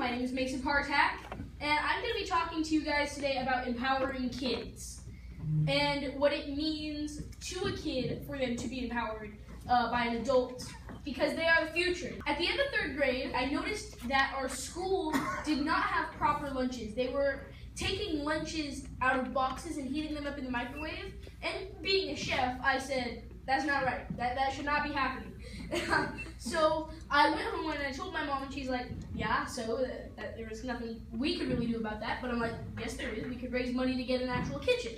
My name is Mason Partak, and I'm going to be talking to you guys today about empowering kids and what it means to a kid for them to be empowered by an adult, because they are the future. At the end of 3rd grade, I noticed that our school did not have proper lunches. They were taking lunches out of boxes and heating them up in the microwave, and being a chef, I said, that's not right. That should not be happening. So I went home and I told my mom, and she's like, yeah, so that there was nothing we could really do about that. But I'm like, yes, there is. We could raise money to get an actual kitchen.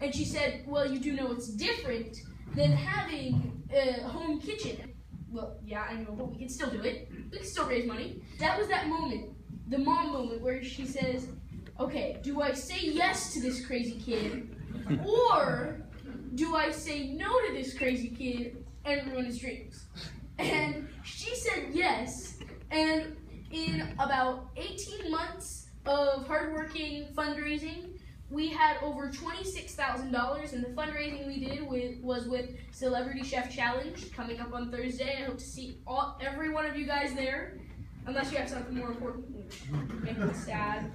And she said, well, you do know it's different than having a home kitchen. Well, yeah, I know, but we can still do it. We can still raise money. That was that moment, the mom moment, where she says, okay, do I say yes to this crazy kid, or do I say no to this crazy kid and ruin his dreams? And she said yes, and in about 18 months of hardworking fundraising, we had over $26,000, and the fundraising we did was with Celebrity Chef Challenge, coming up on Thursday. I hope to see every one of you guys there, unless you have something more important, which makes me sad.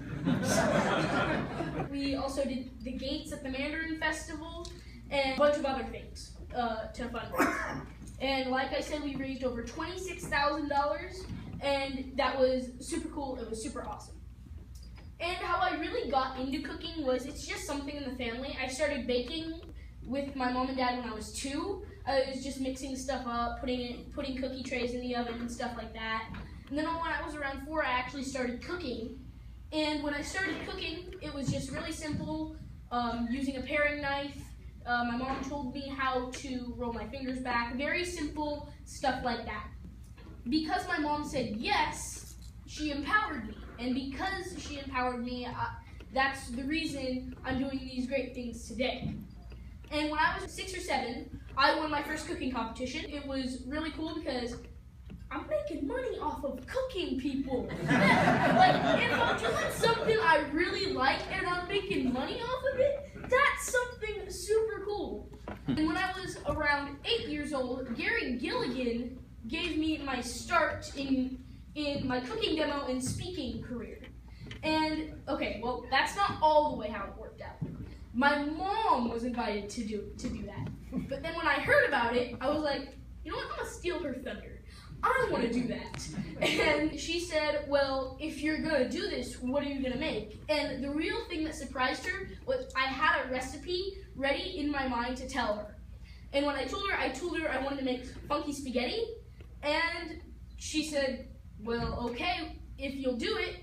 We also did the gates at the Mandarin Festival, and a bunch of other things to fundraise. And like I said, we raised over $26,000, and that was super cool. It was super awesome. And how I really got into cooking was, it's just something in the family. I started baking with my mom and dad when I was 2. I was just mixing stuff up, putting cookie trays in the oven and stuff like that. And then when I was around 4, I actually started cooking. And when I started cooking, it was just really simple, using a paring knife. My mom told me how to roll my fingers back, very simple stuff like that. Because my mom said yes, she empowered me. And because she empowered me, that's the reason I'm doing these great things today. And when I was 6 or 7, I won my first cooking competition. It was really cool because I'm making money off of cooking people. Like, if I'm doing something I really like and I'm making money off of it, that's something super cool. And when I was around 8 years old, Gary Gilligan gave me my start in my cooking demo and speaking career. And, okay, well, that's not all the way how it worked out. My mom was invited to do that. But then when I heard about it, I was like, you know what, I'm gonna steal her thunder. I want to do that. And she said, well, if you're going to do this, what are you going to make? And the real thing that surprised her was I had a recipe ready in my mind to tell her. And when I told her I wanted to make funky spaghetti. And she said, well, okay, if you'll do it,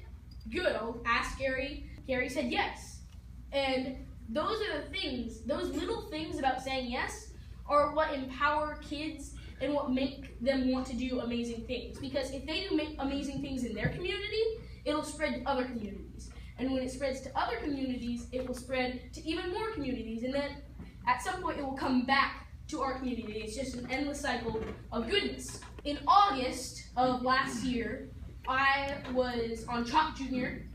good, I'll ask Gary. Gary said yes. And those are the things, those little things about saying yes are what empower kids and what make them want to do amazing things. Because if they do make amazing things in their community, it'll spread to other communities. And when it spreads to other communities, it will spread to even more communities. And then at some point, it will come back to our community. It's just an endless cycle of goodness. In August of last year, I was on Chalk Junior,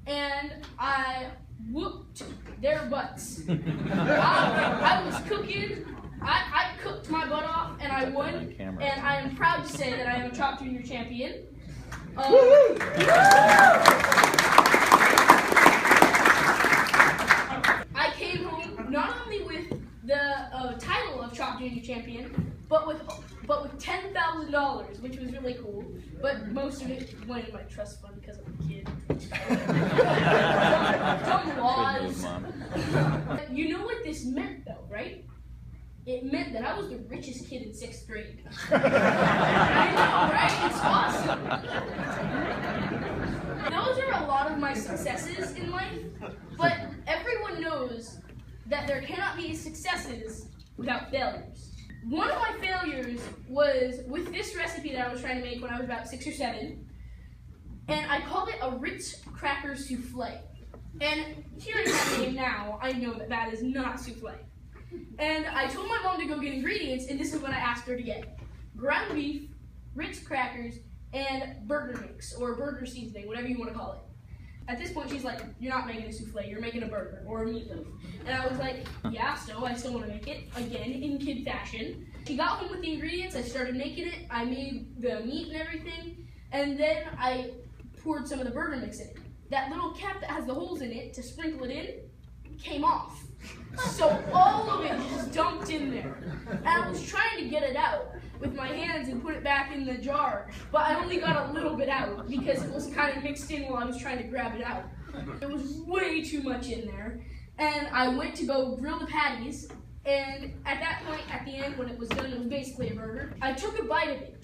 and I whooped their butts. I was cooking. I cooked my butt off, and I won, and I am proud to say that I am a Chalk Junior champion. I came home not only with the title of Chalk Junior champion, but with $10,000, which was really cool. But most of it went in my trust fund because I'm a kid. Dumb laws. You know what this meant, though, right? It meant that I was the richest kid in 6th grade. I know, right? It's awesome. Those are a lot of my successes in life, but everyone knows that there cannot be successes without failures. One of my failures was with this recipe that I was trying to make when I was about 6 or 7, and I called it a Ritz cracker souffle. And hearing that name now, I know that that is not souffle. And I told my mom to go get ingredients, and this is what I asked her to get: ground beef, Ritz crackers, and burger mix, or burger seasoning, whatever you want to call it. At this point, she's like, you're not making a souffle, you're making a burger, or a meatloaf. And I was like, yeah, so I still want to make it, again, in kid fashion. She got home with the ingredients, I started making it, I made the meat and everything, and then I poured some of the burger mix in it. That little cap that has the holes in it to sprinkle it in came off. So all of it just dumped in there. And I was trying to get it out with my hands and put it back in the jar, but I only got a little bit out because it was kind of mixed in while I was trying to grab it out. There was way too much in there. And I went to go grill the patties, and at that point, at the end, when it was done, it was basically a burger. I took a bite of it,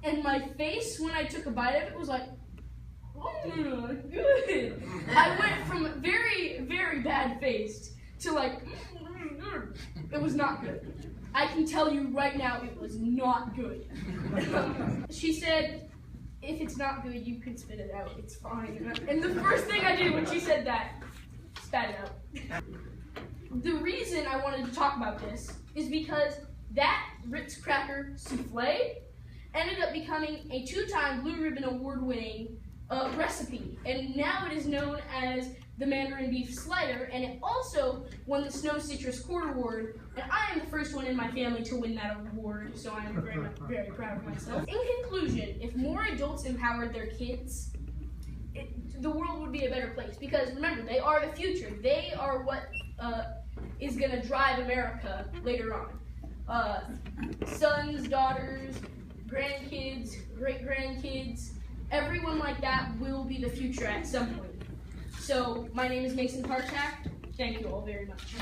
and my face when I took a bite of it was like, oh, good. I went from very, very bad faced to like, it was not good. I can tell you right now, it was not good. She said, if it's not good, you can spit it out, it's fine. And the first thing I did when she said that, spat it out. The reason I wanted to talk about this is because that Ritz cracker souffle ended up becoming a 2-time Blue Ribbon Award-winning recipe, and now it is known as the Mandarin Beef Slider, and it also won the Snow Citrus Court Award, and I am the first one in my family to win that award, so I am very proud of myself. In conclusion, if more adults empowered their kids, the world would be a better place, because remember, they are the future. They are what is going to drive America later on. Sons, daughters, grandkids, great-grandkids, everyone like that will be the future at some point. So, my name is Mason Parchak. Thank you all very much.